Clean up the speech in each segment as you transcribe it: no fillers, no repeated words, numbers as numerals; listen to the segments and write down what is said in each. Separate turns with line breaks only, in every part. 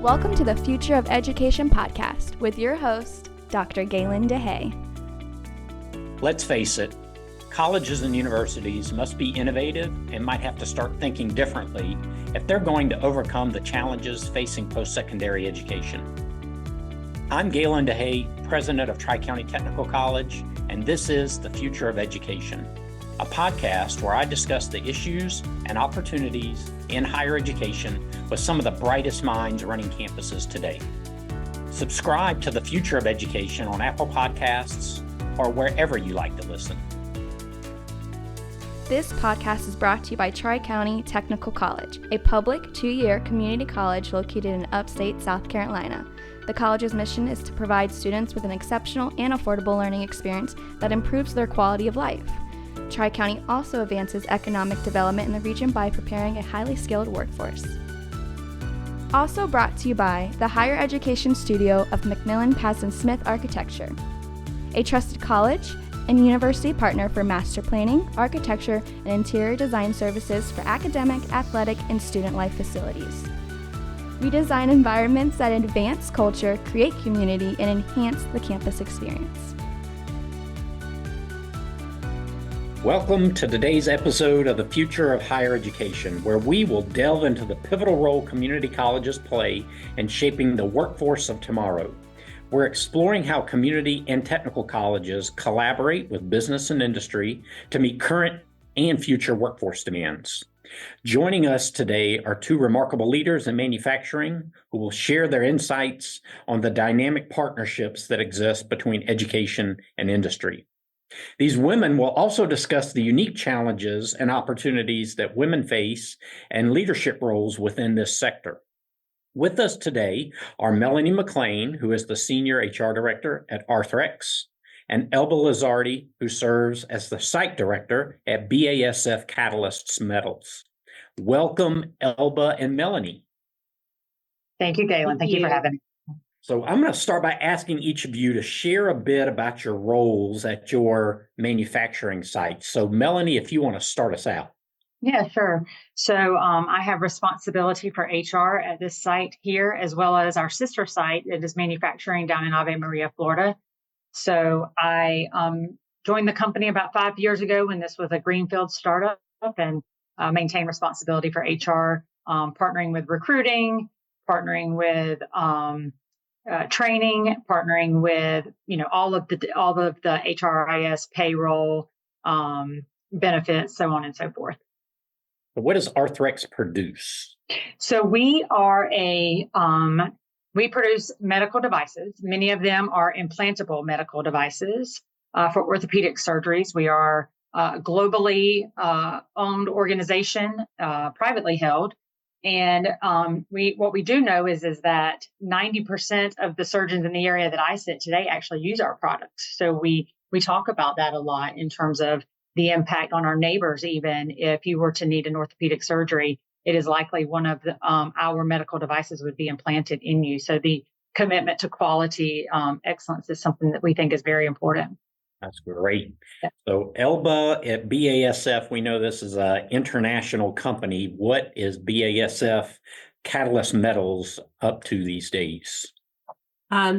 Welcome to the Future of Education podcast with your host, Dr. Galen DeHay.
Let's face it, colleges and universities must be innovative and might have to start thinking differently if they're going to overcome the challenges facing post-secondary education. I'm Galen DeHay, president of Tri-County Technical College, and this is The Future of Education, a podcast where I discuss the issues and opportunities in higher education with some of the brightest minds running campuses today. Subscribe to The Future of Education on Apple Podcasts or wherever you like to listen.
This podcast is brought to you by Tri-County Technical College, a public 2-year community college located in upstate South Carolina. The college's mission is to provide students with an exceptional and affordable learning experience that improves their quality of life. Tri-County also advances economic development in the region by preparing a highly skilled workforce. Also brought to you by the Higher Education Studio of McLane, Paz & Smith Architecture, a trusted college and university partner for master planning, architecture, and interior design services for academic, athletic, and student life facilities. We design environments that advance culture, create community, and enhance the campus experience.
Welcome to today's episode of The Future of Higher Education, where we will delve into the pivotal role community colleges play in shaping the workforce of tomorrow. We're exploring how community and technical colleges collaborate with business and industry to meet current and future workforce demands. Joining us today are two remarkable leaders in manufacturing who will share their insights on the dynamic partnerships that exist between education and industry. These women will also discuss the unique challenges and opportunities that women face and leadership roles within this sector. With us today are Melanie McLane, who is the Senior HR Director at Arthrex, and Elba Lizardi, who serves as the Site Director at BASF Catalysts Metals. Welcome, Elba and Melanie.
Thank you, Galen. Thank you for having me.
So I'm going to start by asking each of you to share a bit about your roles at your manufacturing site. So Melanie, if you want to start us out.
Yeah, sure. So I have responsibility for HR at this site here, as well as our sister site that is manufacturing down in Ave Maria, Florida. So I joined the company about 5 years ago when this was a greenfield startup and maintain responsibility for HR, partnering with recruiting, partnering with training, partnering with all of the HRIS, payroll, benefits, so on and so forth.
What does Arthrex produce?
So we are we produce medical devices. Many of them are implantable medical devices for orthopedic surgeries. We are a globally owned organization, privately held. And what we do know is that 90% of the surgeons in the area that I sit today actually use our products. So we talk about that a lot in terms of the impact on our neighbors. Even if you were to need an orthopedic surgery, it is likely one of our medical devices would be implanted in you. So the commitment to quality excellence is something that we think is very important.
That's great. So Elba at BASF, we know this is an international company. What is BASF Catalyst Metals up to these days?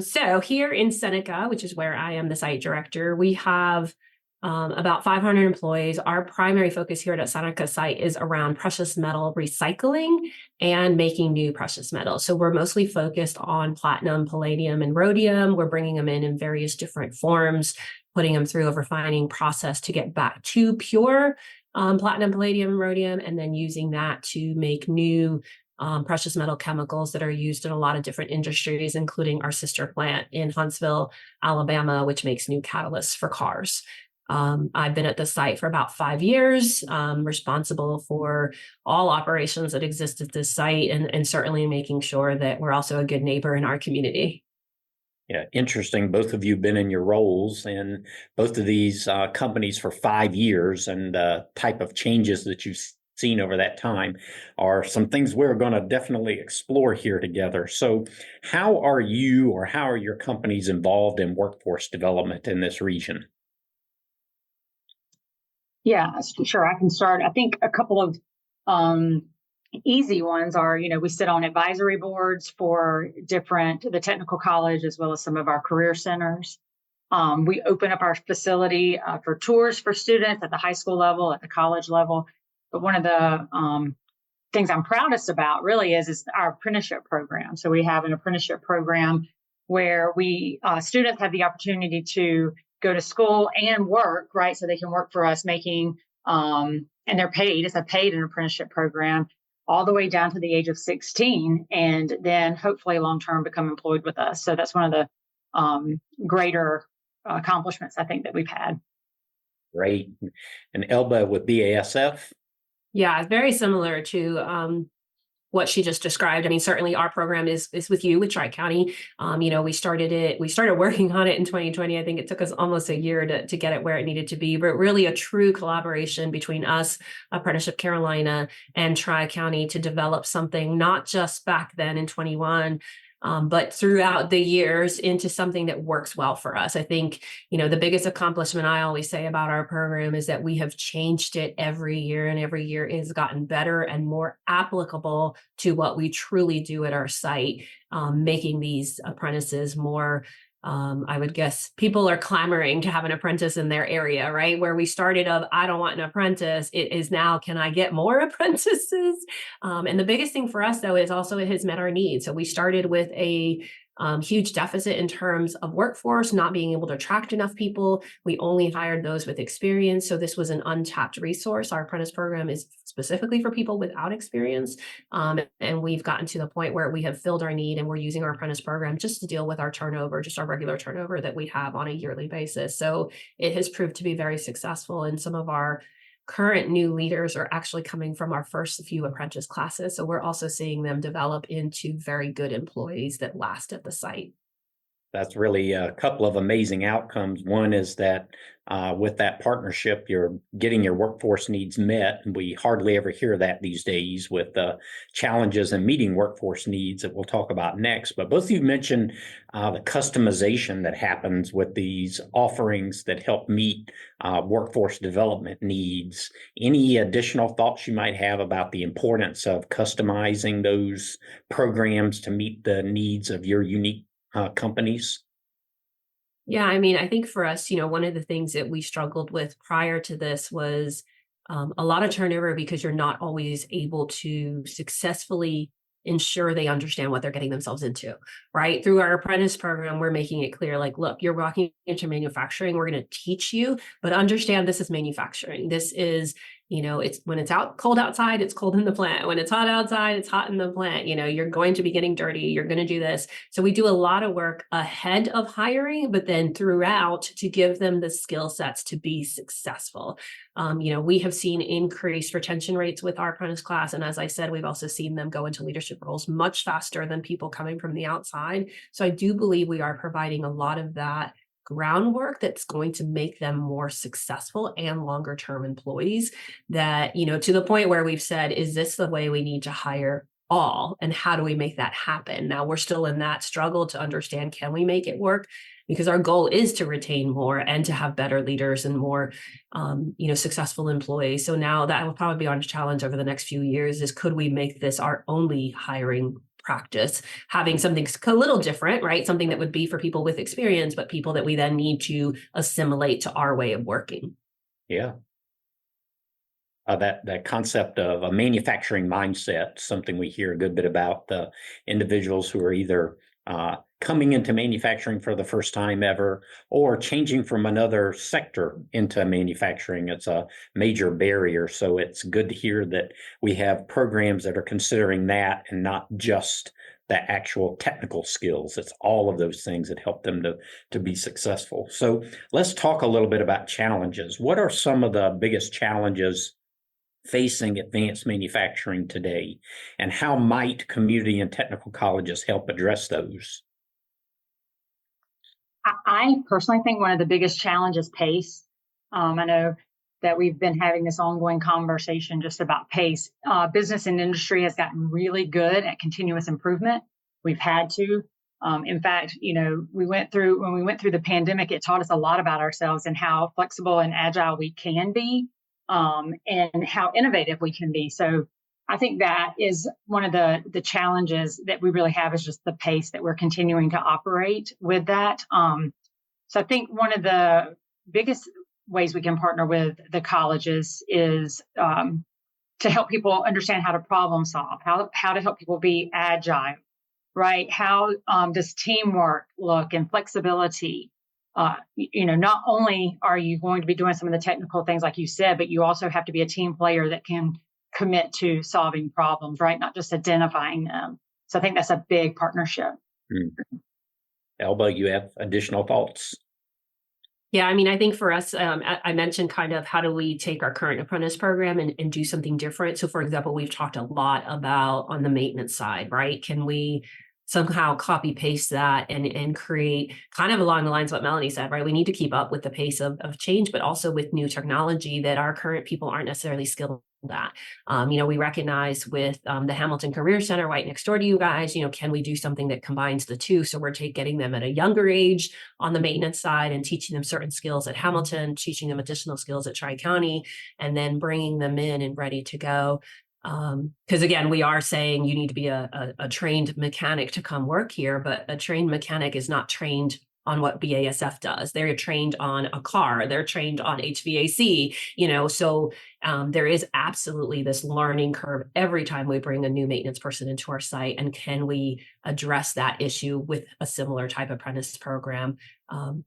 So here in Seneca, which is where I am the site director, we have about 500 employees. Our primary focus here at Seneca site is around precious metal recycling and making new precious metals. So we're mostly focused on platinum, palladium, and rhodium. We're bringing them in various different forms, putting them through a refining process to get back to pure platinum, palladium, and rhodium, and then using that to make new precious metal chemicals that are used in a lot of different industries, including our sister plant in Huntsville, Alabama, which makes new catalysts for cars. I've been at the site for about 5 years, responsible for all operations that exist at this site and certainly making sure that we're also a good neighbor in our community.
Yeah, interesting. Both of you have been in your roles in both of these companies for 5 years, and the type of changes that you've seen over that time are some things we're going to definitely explore here together. So how are you or how are your companies involved in workforce development in this region?
Yeah, sure. I can start. I think a couple of easy ones are, we sit on advisory boards for the technical college, as well as some of our career centers. We open up our facility for tours for students at the high school level, at the college level. But one of the things I'm proudest about really is our apprenticeship program. So we have an apprenticeship program where students have the opportunity to go to school and work, right? So they can work for us making, and they're paid. It's a paid apprenticeship program all the way down to the age of 16, and then hopefully long-term become employed with us. So that's one of the greater accomplishments I think that we've had.
Great. And Elba with BASF?
Yeah, very similar to what she just described. I mean, certainly our program is with you, with Tri-County. We started working on it in 2020. I think it took us almost a year to get it where it needed to be, but really a true collaboration between us, Apprenticeship Carolina, and Tri-County to develop something, not just back then in 21, but throughout the years into something that works well for us. I think, the biggest accomplishment I always say about our program is that we have changed it every year, and every year is gotten better and more applicable to what we truly do at our site, making these apprentices more, I would guess people are clamoring to have an apprentice in their area, right? Where we started I don't want an apprentice. It is now, can I get more apprentices? And the biggest thing for us, though, is also it has met our needs. So we started with a huge deficit in terms of workforce, not being able to attract enough people. We only hired those with experience. So this was an untapped resource. Our apprentice program is specifically for people without experience. And we've gotten to the point where we have filled our need, and we're using our apprentice program just to deal with our turnover, just our regular turnover that we have on a yearly basis. So it has proved to be very successful. And some of our current new leaders are actually coming from our first few apprentice classes. So we're also seeing them develop into very good employees that last at the site.
That's really a couple of amazing outcomes. One is that with that partnership, you're getting your workforce needs met. And we hardly ever hear that these days with the challenges in meeting workforce needs that we'll talk about next. But both of you mentioned the customization that happens with these offerings that help meet workforce development needs. Any additional thoughts you might have about the importance of customizing those programs to meet the needs of your unique companies?
Yeah, I mean, I think for us, one of the things that we struggled with prior to this was a lot of turnover because you're not always able to successfully ensure they understand what they're getting themselves into, right? Through our apprentice program, we're making it clear, like, look, you're walking into manufacturing, we're going to teach you, but understand this is manufacturing. This is, it's when it's cold outside, it's cold in the plant. When it's hot outside, it's hot in the plant. You're going to be getting dirty. You're going to do this. So we do a lot of work ahead of hiring, but then throughout to give them the skill sets to be successful. We have seen increased retention rates with our apprentice class. And as I said, we've also seen them go into leadership roles much faster than people coming from the outside. So I do believe we are providing a lot of that groundwork that's going to make them more successful and longer term employees that, to the point where we've said, is this the way we need to hire all? And how do we make that happen? Now we're still in that struggle to understand, can we make it work? Because our goal is to retain more and to have better leaders and more, successful employees. So now that will probably be our challenge over the next few years is, could we make this our only hiring practice, having something a little different, right? Something that would be for people with experience, but people that we then need to assimilate to our way of working.
Yeah. That concept of a manufacturing mindset, something we hear a good bit about, the individuals who are either coming into manufacturing for the first time ever or changing from another sector into manufacturing. It's a major barrier. So it's good to hear that we have programs that are considering that and not just the actual technical skills. It's all of those things that help them to be successful. So let's talk a little bit about challenges. What are some of the biggest challenges facing advanced manufacturing today, and how might community and technical colleges help address those?
I personally think one of the biggest challenges is pace. I know that we've been having this ongoing conversation just about pace. Business and industry has gotten really good at continuous improvement. We've had to. In fact, when we went through the pandemic, it taught us a lot about ourselves and how flexible and agile we can be, and how innovative we can be. So I think that is one of the challenges that we really have, is just the pace that we're continuing to operate with that. So I think one of the biggest ways we can partner with the colleges is to help people understand how to problem solve, how to help people be agile, right? How does teamwork look, and flexibility? Not only are you going to be doing some of the technical things like you said, but you also have to be a team player that can commit to solving problems, right? Not just identifying them. So I think that's a big partnership.
Elba, you have additional thoughts?
Yeah, I mean, I think for us, I mentioned kind of how do we take our current apprentice program and do something different. So for example, we've talked a lot about on the maintenance side, right? Can we somehow copy paste that and create kind of along the lines of what Melanie said, right? We need to keep up with the pace of change, but also with new technology that our current people aren't necessarily skilled at. We recognize with the Hamilton Career Center right next door to you guys, can we do something that combines the two? So we're getting them at a younger age on the maintenance side and teaching them certain skills at Hamilton, teaching them additional skills at Tri-County, and then bringing them in and ready to go. Because again, we are saying you need to be a trained mechanic to come work here, but a trained mechanic is not trained on what BASF does. They're trained on a car, they're trained on HVAC, so there is absolutely this learning curve every time we bring a new maintenance person into our site. And can we address that issue with a similar type of apprentice program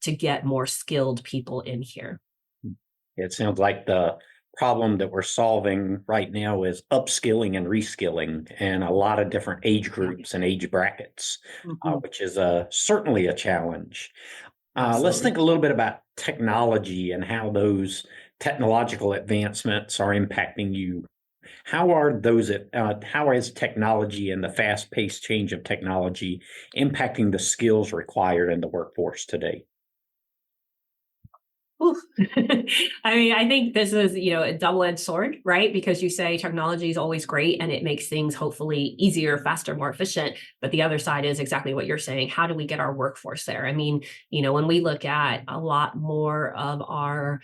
to get more skilled people in here?
It sounds like the problem that we're solving right now is upskilling and reskilling, and a lot of different age groups and age brackets, which is certainly a challenge. Let's think a little bit about technology and how those technological advancements are impacting you. How is technology and the fast-paced change of technology impacting the skills required in the workforce today?
I mean, I think this is, a double-edged sword, right? Because you say technology is always great and it makes things hopefully easier, faster, more efficient. But the other side is exactly what you're saying. How do we get our workforce there? I mean, when we look at a lot more of our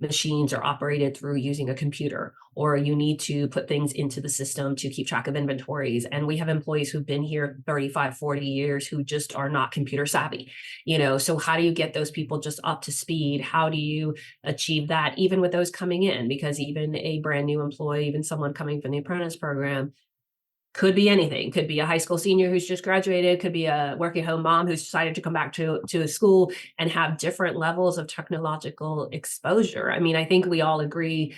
machines are operated through using a computer, or you need to put things into the system to keep track of inventories. And we have employees who've been here 35, 40 years who just are not computer savvy, so how do you get those people just up to speed? How do you achieve that even with those coming in? Because even a brand new employee, even someone coming from the apprentice program, could be anything. Could be a high school senior who's just graduated, could be a working home mom who's decided to come back to a school and have different levels of technological exposure. I mean, I think we all agree,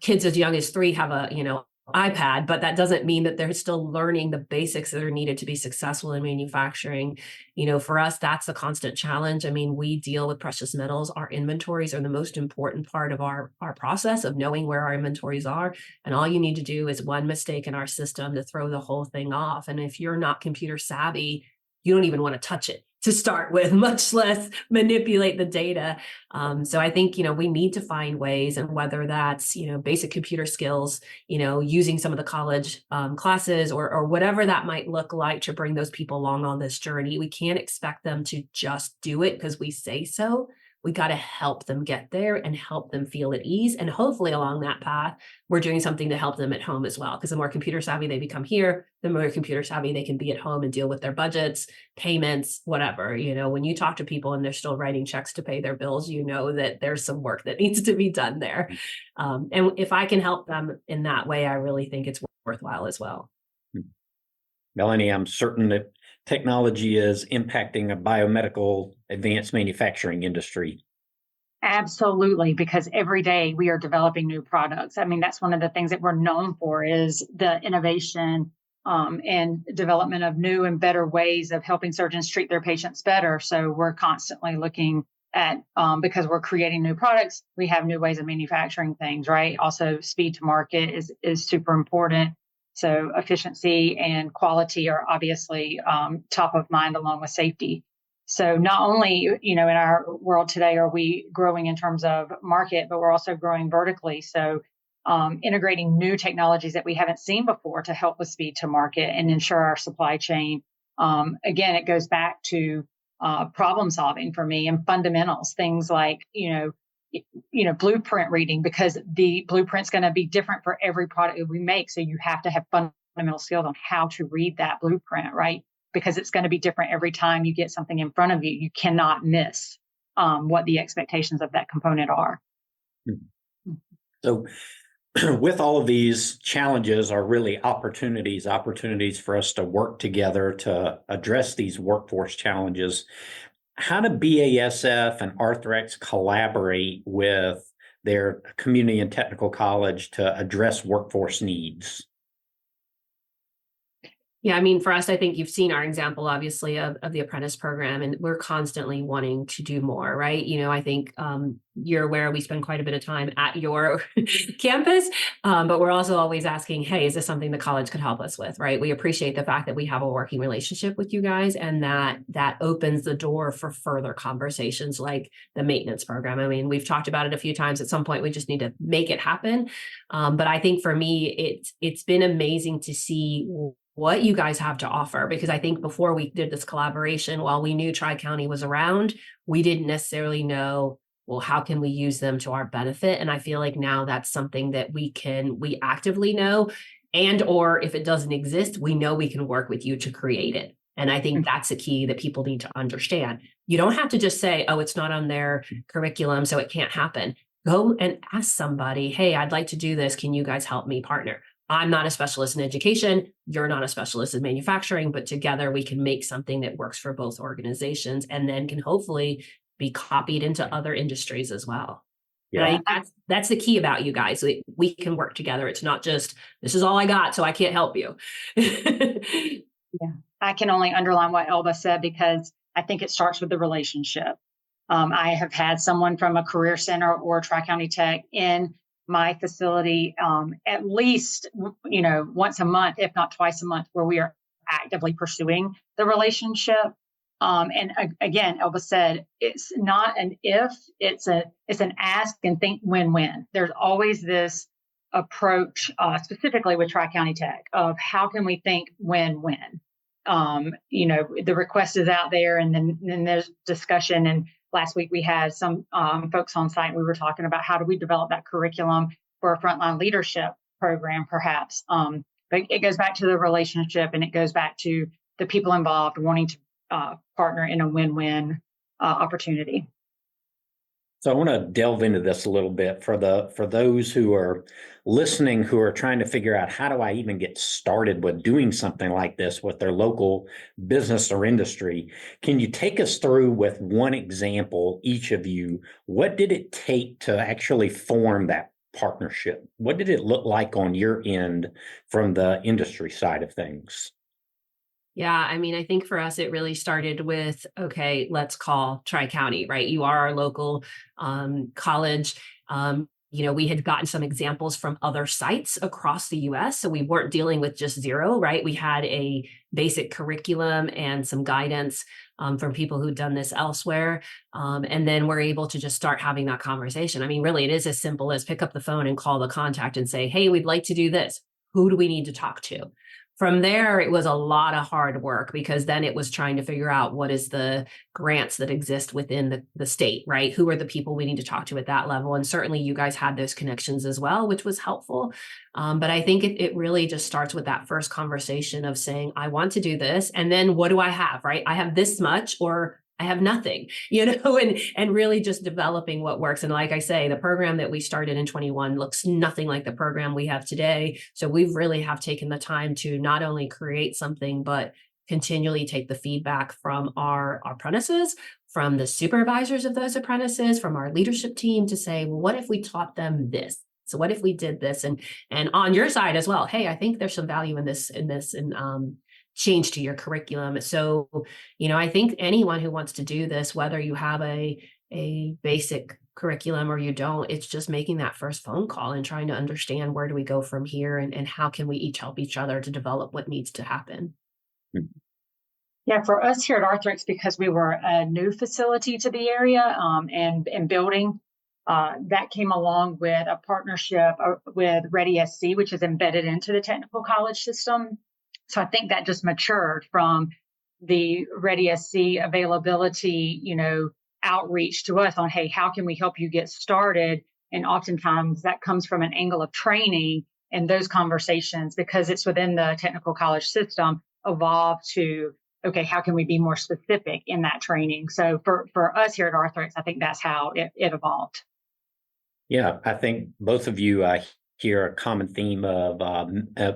kids as young as 3 have a, iPad, but that doesn't mean that they're still learning the basics that are needed to be successful in manufacturing. For us, that's a constant challenge. I mean, we deal with precious metals. Our inventories are the most important part of our process of knowing where our inventories are. And all you need to do is one mistake in our system to throw the whole thing off. And if you're not computer savvy, you don't even want to touch it to start with, much less manipulate the data. So I think, we need to find ways, and whether that's, basic computer skills, using some of the college classes or whatever that might look like to bring those people along on this journey. We can't expect them to just do it because we say so. We got to help them get there and help them feel at ease. And hopefully along that path, we're doing something to help them at home as well. Because the more computer savvy they become here, the more computer savvy they can be at home and deal with their budgets, payments, whatever. When you talk to people and they're still writing checks to pay their bills, that there's some work that needs to be done there. And if I can help them in that way, I really think it's worthwhile as well.
Melanie, I'm certain that technology is impacting a biomedical advanced manufacturing industry.
Absolutely, because every day we are developing new products. I mean, that's one of the things that we're known for, is the innovation and development of new and better ways of helping surgeons treat their patients better. So we're constantly looking at, because we're creating new products, we have new ways of manufacturing things, right? Also, speed to market is super important. So efficiency and quality are obviously top of mind, along with safety. So not only, in our world today are we growing in terms of market, but we're also growing vertically. So integrating new technologies that we haven't seen before to help with speed to market and ensure our supply chain. Again, it goes back to problem solving for me and fundamentals, things like, blueprint reading, because the blueprint's going to be different for every product that we make. So you have to have fundamental skills on how to read that blueprint, right? Because it's going to be different every time you get something in front of you. You cannot miss what the expectations of that component are.
So with all of these challenges are really opportunities for us to work together to address these workforce challenges. How do BASF and Arthrex collaborate with their community and technical college to address workforce needs?
Yeah, I mean, for us, I think you've seen our example, obviously, of the apprentice program, and we're constantly wanting to do more, right? I think you're aware we spend quite a bit of time at your campus, but we're also always asking, hey, is this something the college could help us with, right? We appreciate the fact that we have a working relationship with you guys, and that opens the door for further conversations like the maintenance program. I mean, we've talked about it a few times. At some point, we just need to make it happen. But I think for me, it's been amazing to see what you guys have to offer, because I think before we did this collaboration, while we knew Tri-County was around, we didn't necessarily know, well, how can we use them to our benefit? And I feel like now that's something that we actively know, and or if it doesn't exist, we know we can work with you to create it. And I think that's a key that people need to understand. You don't have to just say, oh, it's not on their curriculum, so it can't happen. Go and ask somebody, hey, I'd like to do this. Can you guys help me partner? I'm not a specialist in education. You're not a specialist in manufacturing, but together we can make something that works for both organizations and then can hopefully be copied into other industries as well. Yeah. And that's the key about you guys. We can work together. It's not just, this is all I got, so I can't help you.
Yeah, I can only underline what Elba said, because I think it starts with the relationship. I have had someone from a career center or Tri-County Tech in my facility at least, once a month, if not twice a month, where we are actively pursuing the relationship. And again, Elba said, it's not an if, it's an ask and think win-win. There's always this approach, specifically with Tri-County Tech, of how can we think win-win? The request is out there, and then there's discussion. And last week we had some folks on site. We were talking about how do we develop that curriculum for a frontline leadership program, perhaps. But it goes back to the relationship, and it goes back to the people involved wanting to partner in a win-win opportunity.
So I want to delve into this a little bit for those who are listening, who are trying to figure out, how do I even get started with doing something like this with their local business or industry? Can you take us through, with one example, each of you, what did it take to actually form that partnership? What did it look like on your end from the industry side of things?
Yeah, I mean, I think for us, it really started with, okay, let's call Tri-County, right? You are our local college. We had gotten some examples from other sites across the US. So we weren't dealing with just zero, right? We had a basic curriculum and some guidance from people who'd done this elsewhere. And then we're able to just start having that conversation. I mean, really, it is as simple as pick up the phone and call the contact and say, hey, we'd like to do this. Who do we need to talk to? From there, it was a lot of hard work, because then it was trying to figure out what is the grants that exist within the state, right? Who are the people we need to talk to at that level? And certainly you guys had those connections as well, which was helpful. But I think it really just starts with that first conversation of saying, I want to do this. And then what do I have, right? I have this much, or I have nothing, and really just developing what works. And like I say, the program that we started in 21 looks nothing like the program we have today. So we really have taken the time to not only create something, but continually take the feedback from our apprentices, from the supervisors of those apprentices, from our leadership team, to say, well, what if we taught them this? So what if we did this? And on your side as well, hey, I think there's some value in this, and change to your curriculum. So, I think anyone who wants to do this, whether you have a basic curriculum or you don't, it's just making that first phone call and trying to understand, where do we go from here, and how can we each help each other to develop what needs to happen.
Yeah, for us here at Arthrex, because we were a new facility to the area and building, that came along with a partnership with Ready SC, which is embedded into the technical college system. So I think that just matured from the Ready SC availability, outreach to us on, hey, how can we help you get started? And oftentimes that comes from an angle of training, and those conversations, because it's within the technical college system, evolve to, okay, how can we be more specific in that training? So for us here at Arthrex, I think that's how it evolved.
Yeah, I think both of you hear a common theme of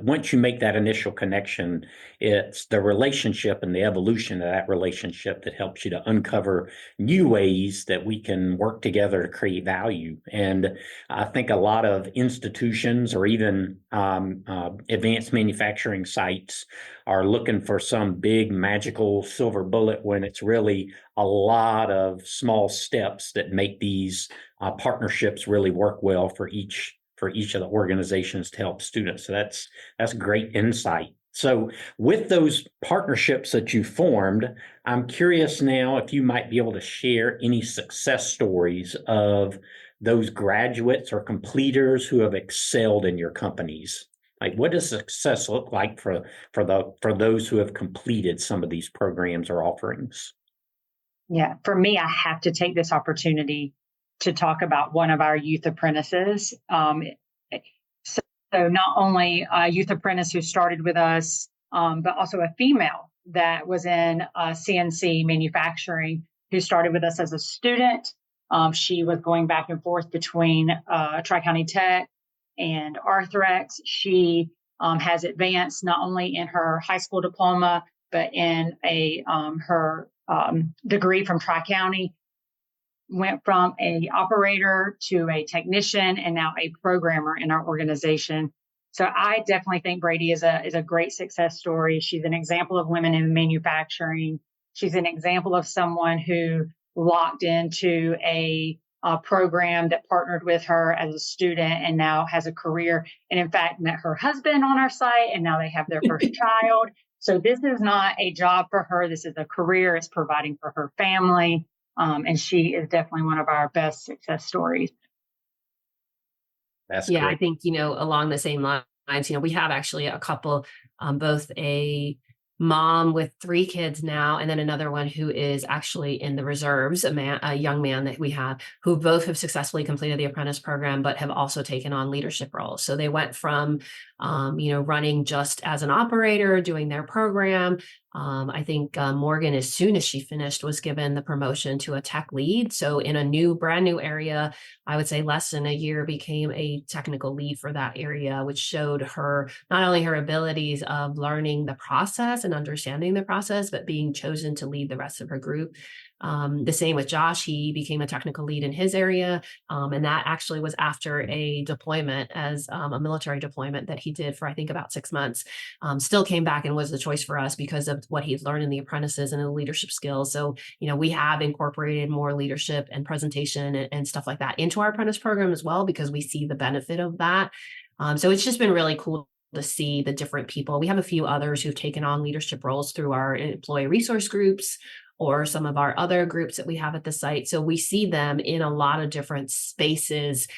once you make that initial connection, it's the relationship and the evolution of that relationship that helps you to uncover new ways that we can work together to create value. And I think a lot of institutions or even advanced manufacturing sites are looking for some big magical silver bullet when it's really a lot of small steps that make these partnerships really work well for each of the organizations to help students. So that's great insight. So with those partnerships that you formed, I'm curious now if you might be able to share any success stories of those graduates or completers who have excelled in your companies. Like, what does success look like for those who have completed some of these programs or offerings?
Yeah, for me, I have to take this opportunity to talk about one of our youth apprentices. So not only a youth apprentice who started with us, but also a female that was in CNC manufacturing who started with us as a student. She was going back and forth between Tri-County Tech and Arthrex. She has advanced not only in her high school diploma, but in her degree from Tri-County. Went from a operator to a technician and now a programmer in our organization. So I definitely think Brady is a great success story. She's an example of women in manufacturing. She's an example of someone who locked into a program that partnered with her as a student and now has a career. And in fact, met her husband on our site, and now they have their first child. So this is not a job for her. This is a career. It's providing for her family. And she is definitely one of our best success stories.
That's
yeah,
great.
I think, along the same lines, we have actually a couple, both a mom with 3 kids now, and then another one who is actually in the reserves, a young man that we have, who both have successfully completed the apprentice program, but have also taken on leadership roles. So they went from, running just as an operator, doing their program. I think Morgan, as soon as she finished, was given the promotion to a tech lead. So in a brand new area, I would say less than a year, became a technical lead for that area, which showed her not only her abilities of learning the process and understanding the process, but being chosen to lead the rest of her group. The same with Josh. He became a technical lead in his area. And that actually was after a deployment as a military deployment that he did for, I think, about 6 months. Still came back and was the choice for us because of what he'd learned in the apprentices and the leadership skills. So, we have incorporated more leadership and presentation and stuff like that into our apprentice program as well, because we see the benefit of that. So it's just been really cool to see the different people. We have a few others who've taken on leadership roles through our employee resource groups or some of our other groups that we have at the site. So we see them in a lot of different spaces.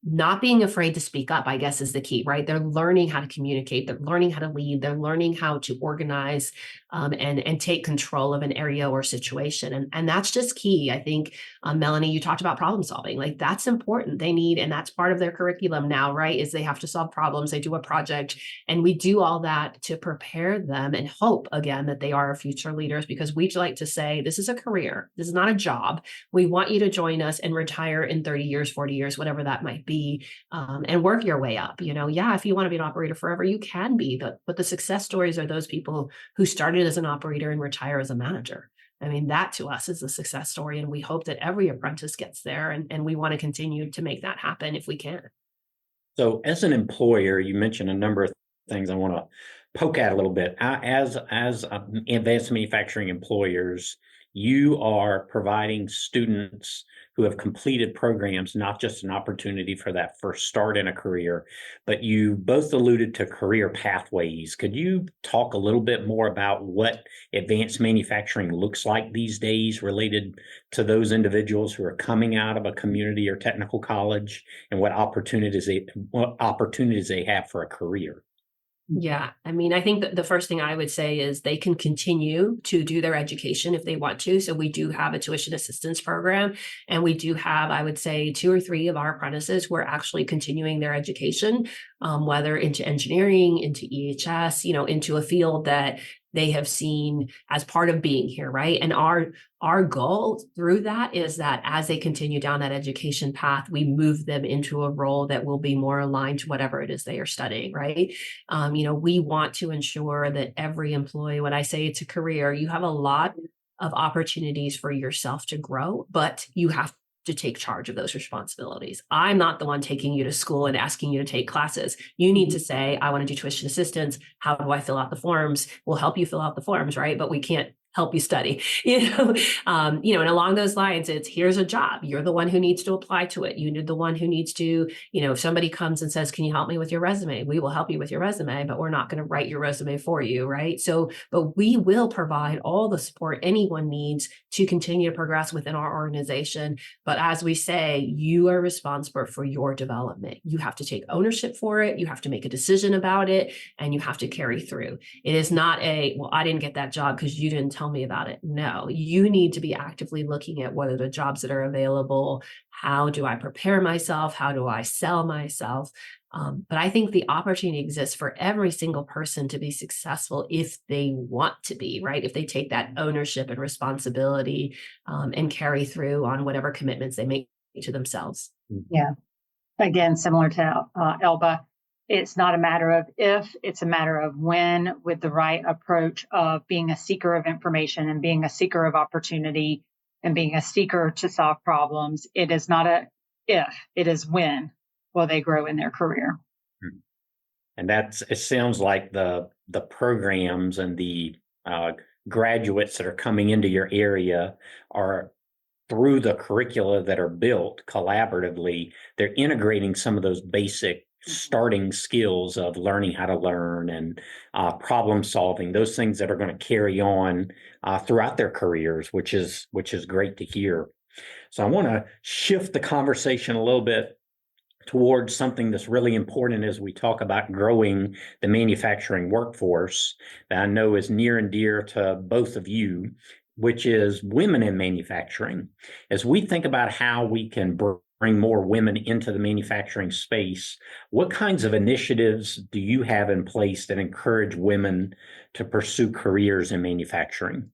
Not being afraid to speak up, I guess, is the key, right? They're learning how to communicate. They're learning how to lead. They're learning how to organize and take control of an area or situation. And that's just key. I think, Melanie, you talked about problem solving. Like, that's important. They need, and that's part of their curriculum now, right? Is they have to solve problems. They do a project, and we do all that to prepare them and hope, again, that they are future leaders, because we like to say, this is a career. This is not a job. We want you to join us and retire in 30 years, 40 years, whatever that might be, and work your way up. If you want to be an operator forever, you can be, but the success stories are those people who started as an operator and retire as a manager. I mean, that to us is a success story, and we hope that every apprentice gets there, and we want to continue to make that happen if we can.
So as an employer, you mentioned a number of things I want to poke at a little bit. As advanced manufacturing employers, you are providing students who have completed programs not just an opportunity for that first start in a career, but you both alluded to career pathways. Could you talk a little bit more about what advanced manufacturing looks like these days related to those individuals who are coming out of a community or technical college, and what opportunities they have for a career?
Yeah. I mean, I think that the first thing I would say is they can continue to do their education if they want to. So we do have a tuition assistance program, and we do have, I would say, 2 or 3 of our apprentices who are actually continuing their education, whether into engineering, into EHS, into a field that they have seen as part of being here, right? And our goal through that is that as they continue down that education path, we move them into a role that will be more aligned to whatever it is they are studying, right? We want to ensure that every employee, when I say it's a career, you have a lot of opportunities for yourself to grow, but you have to take charge of those responsibilities. I'm not the one taking you to school and asking you to take classes. You need to say, I want to do tuition assistance. How do I fill out the forms? We'll help you fill out the forms, right? But we can't help you study, and along those lines, it's here's a job. You're the one who needs to apply to it. You're the one who needs to, if somebody comes and says, can you help me with your resume? We will help you with your resume, but we're not going to write your resume for you, right? So, but we will provide all the support anyone needs to continue to progress within our organization. But as we say, you are responsible for your development. You have to take ownership for it. You have to make a decision about it, and you have to carry through. It is not I didn't get that job because you didn't tell me about it. No, you need to be actively looking at what are the jobs that are available. How do I prepare myself? How do I sell myself? But I think the opportunity exists for every single person to be successful if they want to be, right? If they take that ownership and responsibility and carry through on whatever commitments they make to themselves.
Yeah. Again, similar to Elba, it's not a matter of if, it's a matter of when, with the right approach of being a seeker of information and being a seeker of opportunity and being a seeker to solve problems. It is not a if, it is when will they grow in their career.
And it sounds like the programs and the graduates that are coming into your area are, through the curricula that are built collaboratively, they're integrating some of those basic starting skills of learning how to learn and problem solving, those things that are going to carry on throughout their careers, which is great to hear. So I want to shift the conversation a little bit towards something that's really important as we talk about growing the manufacturing workforce that I know is near and dear to both of you, which is women in manufacturing. As we think about how we can bring more women into the manufacturing space, what kinds of initiatives do you have in place that encourage women to pursue careers in manufacturing?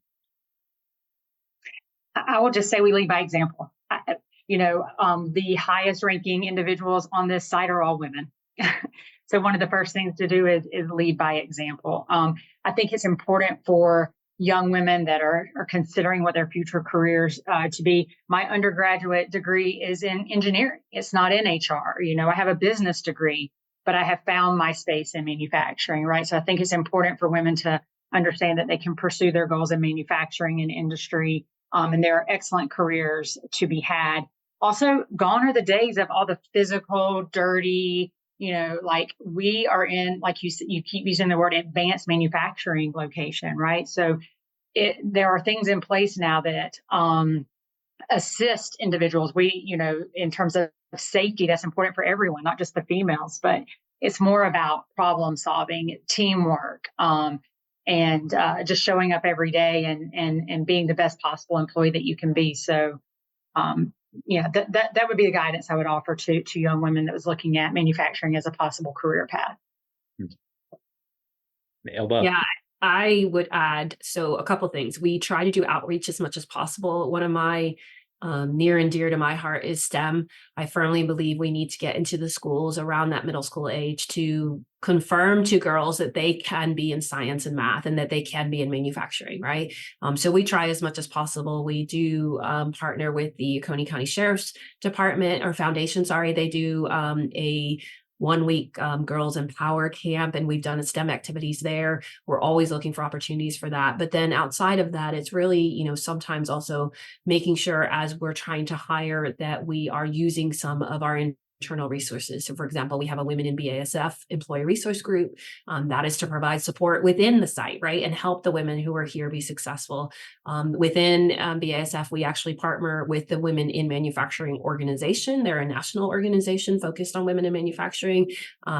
I will just say we lead by example. The highest ranking individuals on this site are all women. So one of the first things to do is lead by example. I think it's important for young women that are considering what their future careers to be. My undergraduate degree is in engineering. It's not in HR. I have a business degree, but I have found my space in manufacturing, right? So I think it's important for women to understand that they can pursue their goals in manufacturing and industry, and there are excellent careers to be had. Also, gone are the days of all the physical, dirty, we are in, like you keep using the word advanced manufacturing location, right? So there are things in place now that assist individuals. In terms of safety, that's important for everyone, not just the females, but it's more about problem solving, teamwork, and just showing up every day and being the best possible employee that you can be. So, that would be the guidance I would offer to young women that was looking at manufacturing as a possible career path.
Elba.
Yeah, I would add, so a couple things. We try to do outreach as much as possible. One of my near and dear to my heart is STEM. I firmly believe we need to get into the schools around that middle school age to confirm to girls that they can be in science and math and that they can be in manufacturing, right? So we try as much as possible. We do partner with the Oconee County Sheriff's Department or Foundation, they do a 1 week Girls Empower camp, and we've done STEM activities there. We're always looking for opportunities for that. But then outside of that, it's really, sometimes also making sure as we're trying to hire that we are using some of our internal resources. So for example, we have a Women in BASF employee resource group that is to provide support within the site, right? And help the women who are here be successful. Within BASF, we actually partner with the Women in Manufacturing organization. They're a national organization focused on women in manufacturing.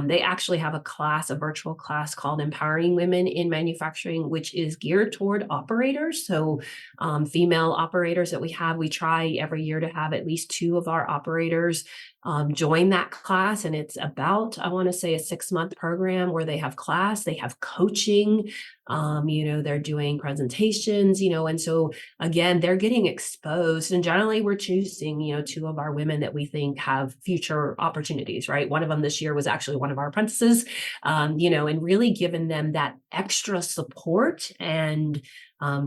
They actually have a virtual class called Empowering Women in Manufacturing, which is geared toward operators. So female operators that we try every year to have at least 2 of our operators join that class. And it's about, I want to say, a 6-month program where they have class, they have coaching, they're doing presentations, and so again, they're getting exposed. And generally we're choosing, 2 of our women that we think have future opportunities, right? One of them this year was actually one of our apprentices, and really giving them that extra support and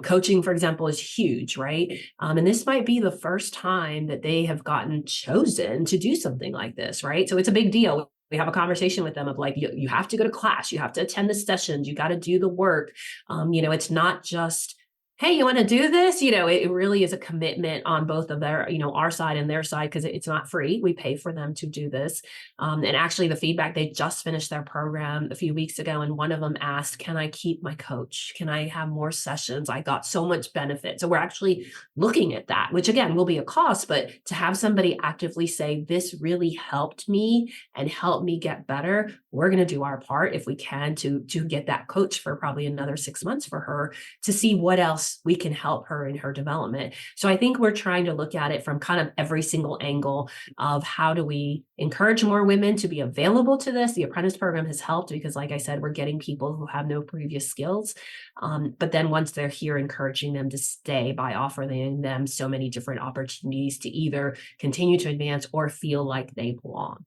coaching, for example, is huge, right? And this might be the first time that they have gotten chosen to do something like this, right? So it's a big deal. We have a conversation with them of like, you have to go to class, you have to attend the sessions, you got to do the work. It's not just, hey, you want to do this? It really is a commitment on both of their, our side and their side, because it's not free. We pay for them to do this. And actually the feedback, they just finished their program a few weeks ago. And one of them asked, can I keep my coach? Can I have more sessions? I got so much benefit. So we're actually looking at that, which again, will be a cost, but to have somebody actively say, this really helped me and helped me get better, we're going to do our part if we can to get that coach for probably another 6 months for her to see what else we can help her in her development. So I think we're trying to look at it from kind of every single angle of how do we encourage more women to be available to this. The apprentice program has helped because, like I said, we're getting people who have no previous skills. But then once they're here, encouraging them to stay by offering them so many different opportunities to either continue to advance or feel like they belong.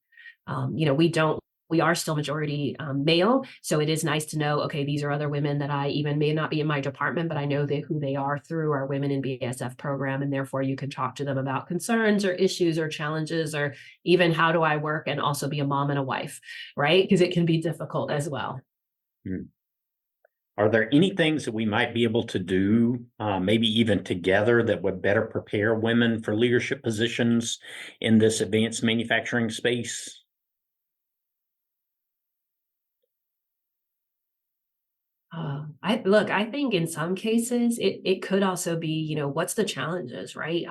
We are still majority male. So it is nice to know, okay, these are other women that I even may not be in my department, but I know who they are through our Women in BASF program. And therefore you can talk to them about concerns or issues or challenges, or even how do I work and also be a mom and a wife, right? Because it can be difficult as well.
Are there any things that we might be able to do, maybe even together, that would better prepare women for leadership positions in this advanced manufacturing space?
I think in some cases it could also be, what's the challenges, right?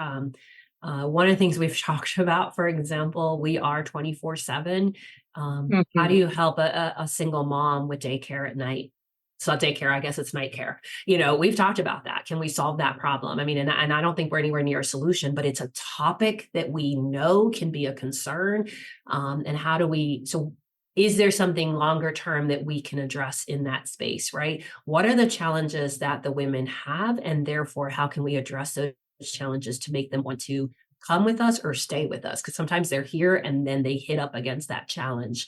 One of the things we've talked about, for example, we are 24/7. How do you help a single mom with daycare at night? It's not daycare, I guess it's night care. We've talked about that. Can we solve that problem? I mean, and I don't think we're anywhere near a solution, but it's a topic that we know can be a concern. And how do we, so is there something longer term that we can address in that space, right? What are the challenges that the women have? And therefore, how can we address those challenges to make them want to come with us or stay with us? Because sometimes they're here and then they hit up against that challenge.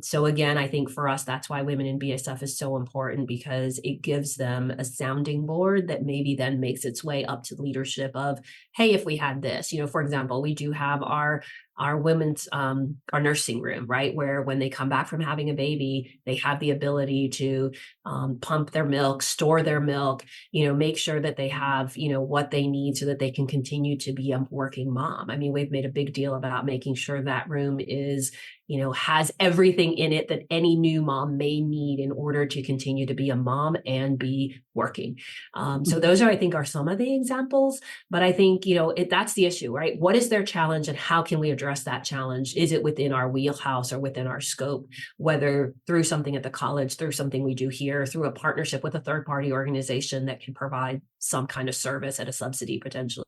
So again, I think for us, that's why Women in BASF is so important, because it gives them a sounding board that maybe then makes its way up to leadership of, hey, if we had this, for example, we do have our women's, our nursing room, right? Where when they come back from having a baby, they have the ability to pump their milk, store their milk, make sure that they have, what they need so that they can continue to be a working mom. I mean, we've made a big deal about making sure that room is, has everything in it that any new mom may need in order to continue to be a mom and be working. So those I think are some of the examples, but I think, that's the issue, right? What is their challenge and how can we address that challenge? Is it within our wheelhouse or within our scope, whether through something at the college, through something we do here, through a partnership with a third-party organization that can provide some kind of service at a subsidy potentially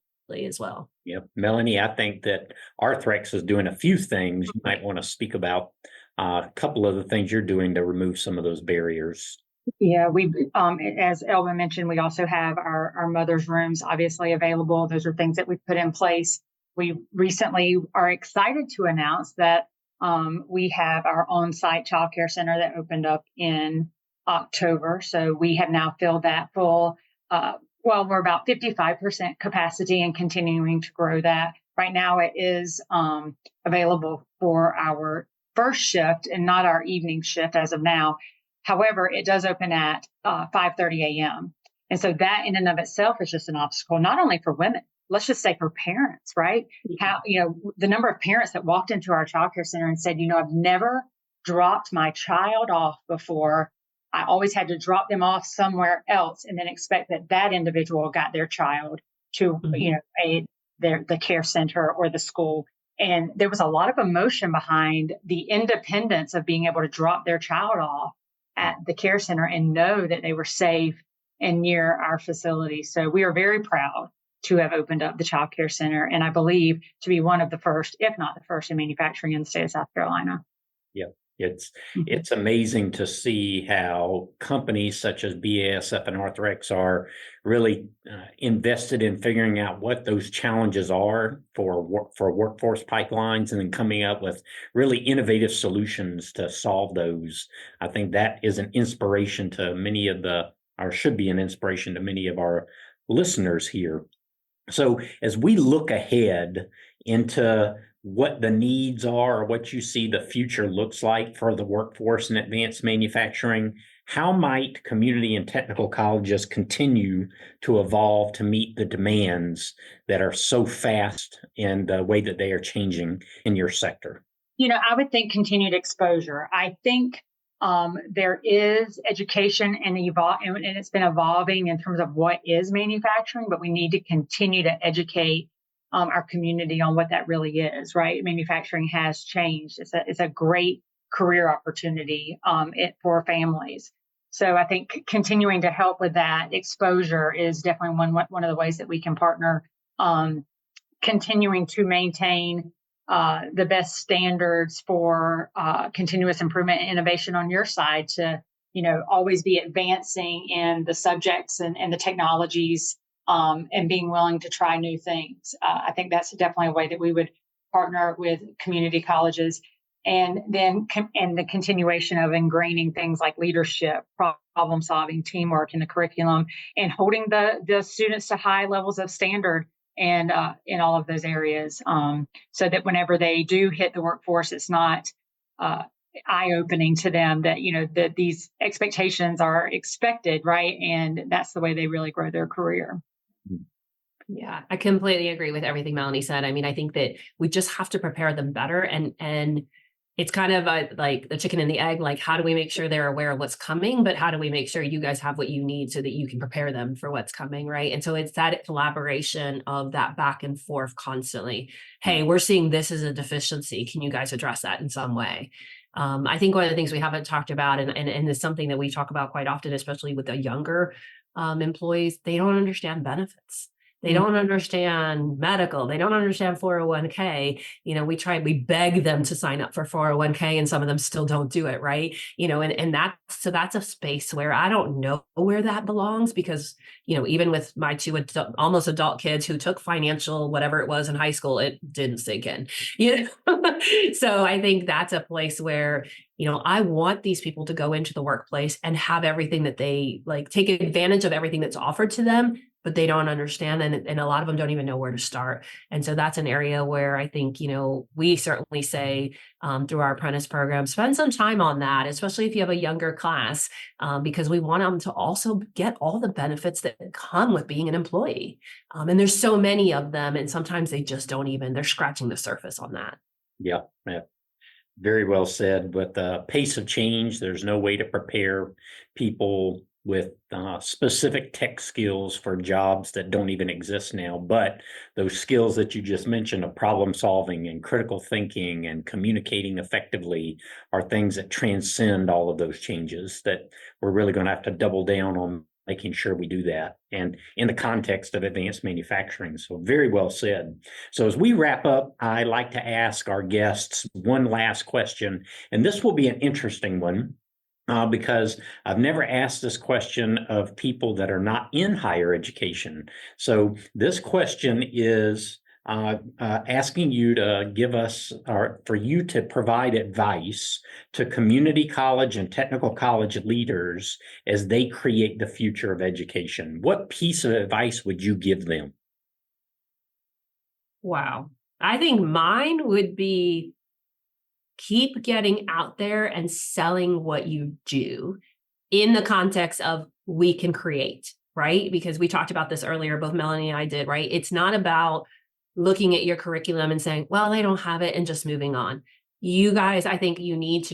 as well.
Yep. Melanie, I think that Arthrex is doing a few things you might want to speak about. A couple of the things you're doing to remove some of those barriers.
Yeah, we, as Elba mentioned, we also have our mother's rooms obviously available. Those are things that we've put in place. We recently are excited to announce that we have our on-site childcare center that opened up in October. So we have now filled that full. We're about 55% capacity and continuing to grow that. Right now it is available for our first shift and not our evening shift as of now. However, it does open at 5:30 a.m. And so that in and of itself is just an obstacle, not only for women, let's just say for parents, right? How, the number of parents that walked into our childcare center and said, I've never dropped my child off before. I always had to drop them off somewhere else and then expect that individual got their child to, the care center or the school. And there was a lot of emotion behind the independence of being able to drop their child off at the care center and know that they were safe and near our facility. So we are very proud to have opened up the Child Care Center, and I believe to be one of the first, if not the first, in manufacturing in the state of South Carolina.
Yeah, it's amazing to see how companies such as BASF and Arthrex are really invested in figuring out what those challenges are for workforce pipelines, and then coming up with really innovative solutions to solve those. I think that is an inspiration to many of or should be an inspiration to many of our listeners here. So as we look ahead into what the needs are, or what you see the future looks like for the workforce in advanced manufacturing, how might community and technical colleges continue to evolve to meet the demands that are so fast in the way that they are changing in your sector?
I would think continued exposure. I think there is education and it's been evolving in terms of what is manufacturing, but we need to continue to educate our community on what that really is, right? Manufacturing has changed. It's a great career opportunity for families. So I think continuing to help with that exposure is definitely one of the ways that we can partner, continuing to maintain the best standards for continuous improvement and innovation on your side to, always be advancing in the subjects and the technologies and being willing to try new things. I think that's definitely a way that we would partner with community colleges. And then and the continuation of ingraining things like leadership, problem solving, teamwork in the curriculum, and holding the students to high levels of standard and in all of those areas, so that whenever they do hit the workforce, it's not eye-opening to them that, that these expectations are expected, right? And that's the way they really grow their career.
Yeah, I completely agree with everything Melanie said. I mean, I think that we just have to prepare them better, and it's kind of like the chicken and the egg, like how do we make sure they're aware of what's coming, but how do we make sure you guys have what you need so that you can prepare them for what's coming, right? And so it's that collaboration of that back and forth constantly. Hey, we're seeing this as a deficiency. Can you guys address that in some way? I think one of the things we haven't talked about, and is something that we talk about quite often, especially with the younger employees, they don't understand benefits. They don't understand medical. They don't understand 401k. We beg them to sign up for 401k, and some of them still don't do it, right? And that's a space where I don't know where that belongs, because, even with my two almost adult kids who took financial, whatever it was in high school, it didn't sink in, So I think that's a place where, I want these people to go into the workplace and have everything that they take advantage of everything that's offered to them, but they don't understand. And a lot of them don't even know where to start. And so that's an area where I think, we certainly say through our apprentice program, spend some time on that, especially if you have a younger class, because we want them to also get all the benefits that come with being an employee. And there's so many of them. And sometimes they just they're scratching the surface on that.
Yeah. Very well said. With the pace of change, there's no way to prepare people with specific tech skills for jobs that don't even exist now. But those skills that you just mentioned of problem solving and critical thinking and communicating effectively are things that transcend all of those changes, that we're really going to have to double down on making sure we do that, and in the context of advanced manufacturing. So very well said. So as we wrap up, I like to ask our guests one last question, and this will be an interesting one because I've never asked this question of people that are not in higher education. So this question is asking you to give us, or for you to provide advice to community college and technical college leaders as they create the future of education. What piece of advice would you give them?
Wow. I think mine would be keep getting out there and selling what you do in the context of we can create. right? Because we talked about this earlier, both Melanie and I did, right? It's not about looking at your curriculum and saying, well, they don't have it and just moving on. You guys, I think people need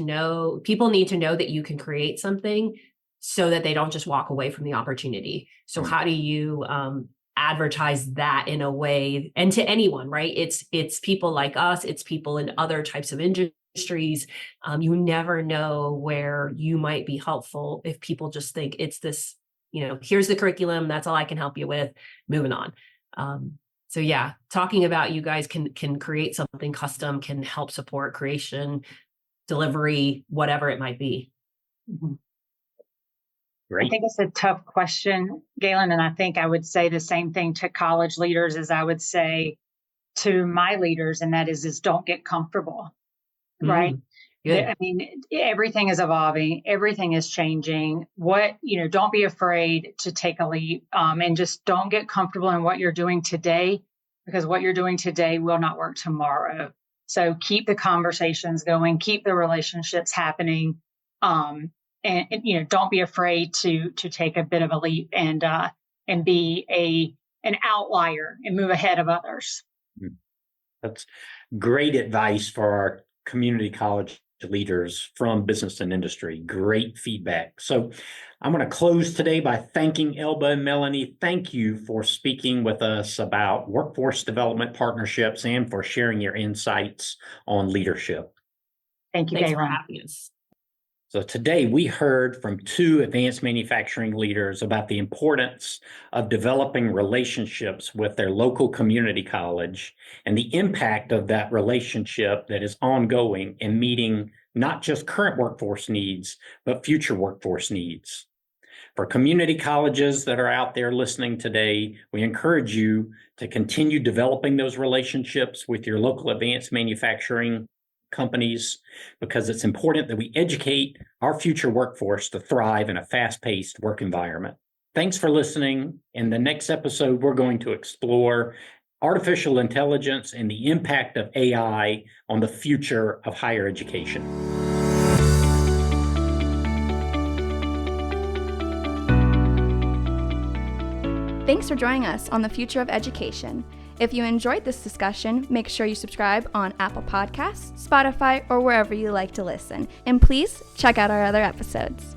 to know that you can create something so that they don't just walk away from the opportunity. So how do you advertise that in a way, and to anyone, right? It's people like us, it's people in other types of industries. You never know where you might be helpful if people just think it's this, here's the curriculum, that's all I can help you with, moving on. So yeah, talking about you guys can create something custom, can help support creation, delivery, whatever it might be.
Mm-hmm.
Great.
I think it's a tough question, Galen, and I think I would say the same thing to college leaders as I would say to my leaders, and that is don't get comfortable, right? I mean, everything is evolving, everything is changing. Don't be afraid to take a leap, and just don't get comfortable in what you're doing today, because what you're doing today will not work tomorrow. So keep the conversations going, keep the relationships happening, and don't be afraid to take a bit of a leap and be an outlier and move ahead of others.
That's great advice for our community college leaders from business and industry. Great feedback. So I'm going to close today by thanking Elba and Melanie. Thank you for speaking with us about workforce development partnerships and for sharing your insights on leadership.
Thank you,
Thanks
Galen.
for having us.
So today we heard from two advanced manufacturing leaders about the importance of developing relationships with their local community college and the impact of that relationship that is ongoing in meeting not just current workforce needs, but future workforce needs. For community colleges that are out there listening today, we encourage you to continue developing those relationships with your local advanced manufacturing companies, because it's important that we educate our future workforce to thrive in a fast-paced work environment. Thanks for listening. In the next episode, we're going to explore artificial intelligence and the impact of AI on the future of higher education.
Thanks for joining us on the Future of Education. If you enjoyed this discussion, make sure you subscribe on Apple Podcasts, Spotify, or wherever you like to listen. And please check out our other episodes.